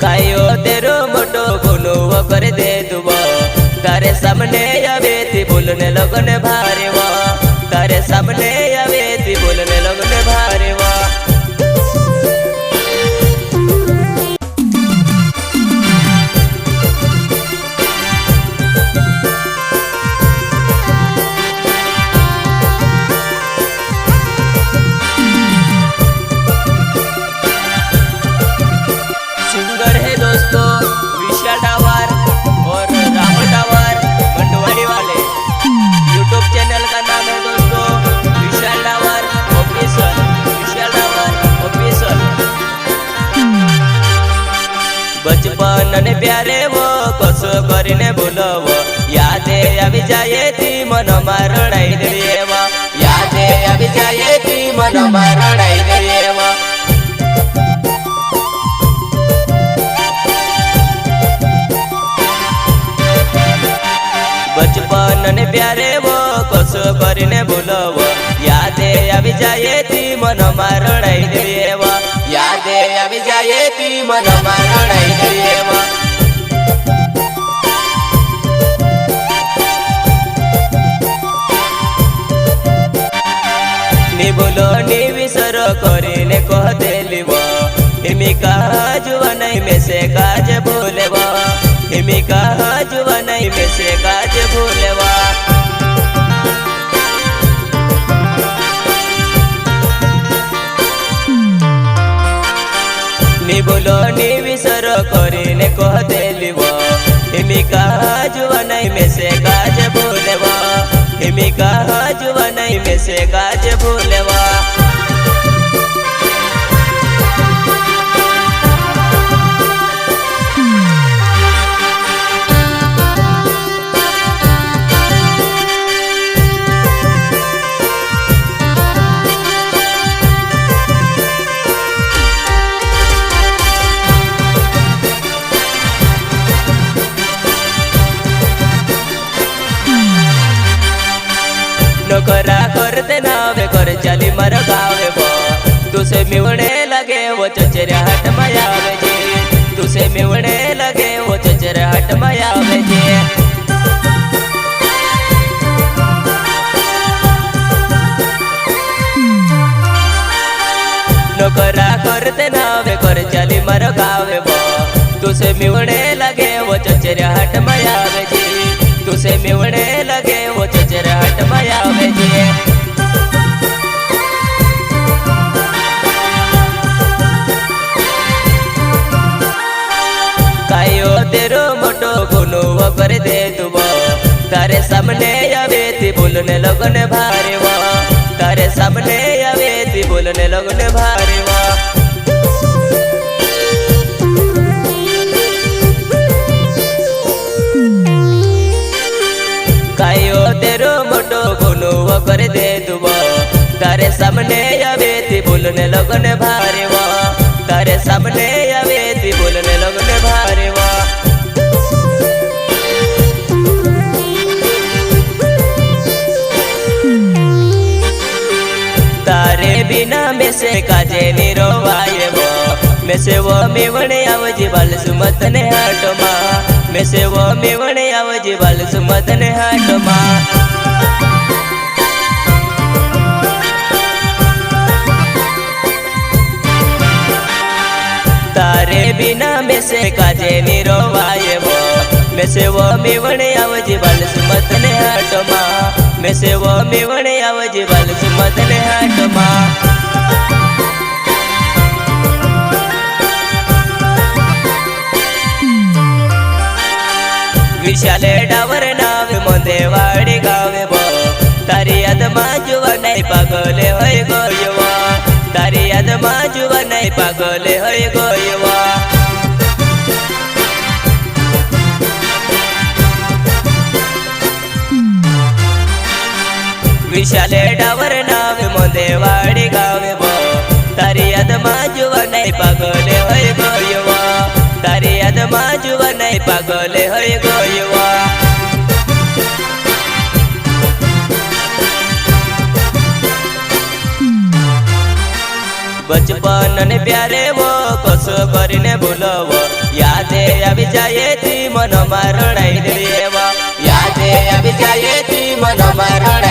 कायो तेरो मोटो गुनो कर दे दुबो तारे सामने आवे ती बोलने लगने भारे वा तारे सामने आवे ती बोलने लगने भारे वा। सिंगर है दोस्तों विशाल डावर और राहुल डावर मंडवाड़ी वाले। यूट्यूब चैनल का नाम है दोस्तों विशाल डावर ऑफिशियल, विशाल डावर ऑफिशियल। बचपन ने प्यारे वो कसो करीने भूलवो यादे आवी जाए ती मन रड़ाई देवा यादे आवी जाए ती मन रड़ाई देवा। बचपन ने प्यारे वो कसो करीने भूलवो यादे आवी जाए ती मन रड़ाई देवा यादे आवी जाए ती मन रड़ाई देवा। नी बोलो नी विसर करीने कह देलिवो हिमी कहा जुआ नहीं में से काज भूलेवा हिमी कहा जुआ नहीं में से काज भूलेवा। नी बोलो नी विसर करीने कह देलिवो हिमी कहा जुआ नहीं में से काज भूलेवा हिमी कहा जुआ नहीं में से काज भूलेवा। नौकरा करते नावे कर चली मर गावे वो तुसे मिवणे लगे वो चचरे हट मायावे जी तुसे मिवणे लगे वो चचरे हट मायावे जी। नौकरा करते नावे कर चली मर गावे वो तुसे मिवणे लगे वो चचरे हट मायावे जी तुसे मिवणे लगे वो चचरे हट मायावे जी। कायो तेरो मोटो गुनो कर दे दुबो तारे सामने आवे ती बोलने लगने भारे वा तारे सामने आवे ती बोलने लगने भारे वा। कायो तेरो मोटो गुनो कर दे दुबो तारे सामने आवे ती बोलने लगने भारे वा तारे सामने आवे ती बोलने लगने भारे वा। तारे बिना में से काजे निरोवाये वो में से वो मिवणे आवजी बाल सुमत ने हाट मां में से वो मिवणे आवजी बाल सुमत ने हाट मां। तारे बिना में से काजे निरोवाये वो में से वो मिवणे आवजी बाल सुमत ने हाट मां में से वो मिवणे आवजी बाल सुमत ने हाट मां। विशाल डावर नाव मोंदेवाड़ी गावे वो तारी याद मां जुआ नहीं पागले होय गोयवा तारी याद मां जुआ नहीं पागले होय गोयवा। विशाल डावर नाव मोंदेवाड़ी गावे वो तारी याद मां जुआ नहीं पागले होय गोयवा तारी याद मां जुआ नहीं पागले होय गोयवा। बचपन ने प्यारे वो कसो करीने भूलव यादे आवी जाए ती मन मारणाई देवा यादे आवी जाए ती मन मारणाई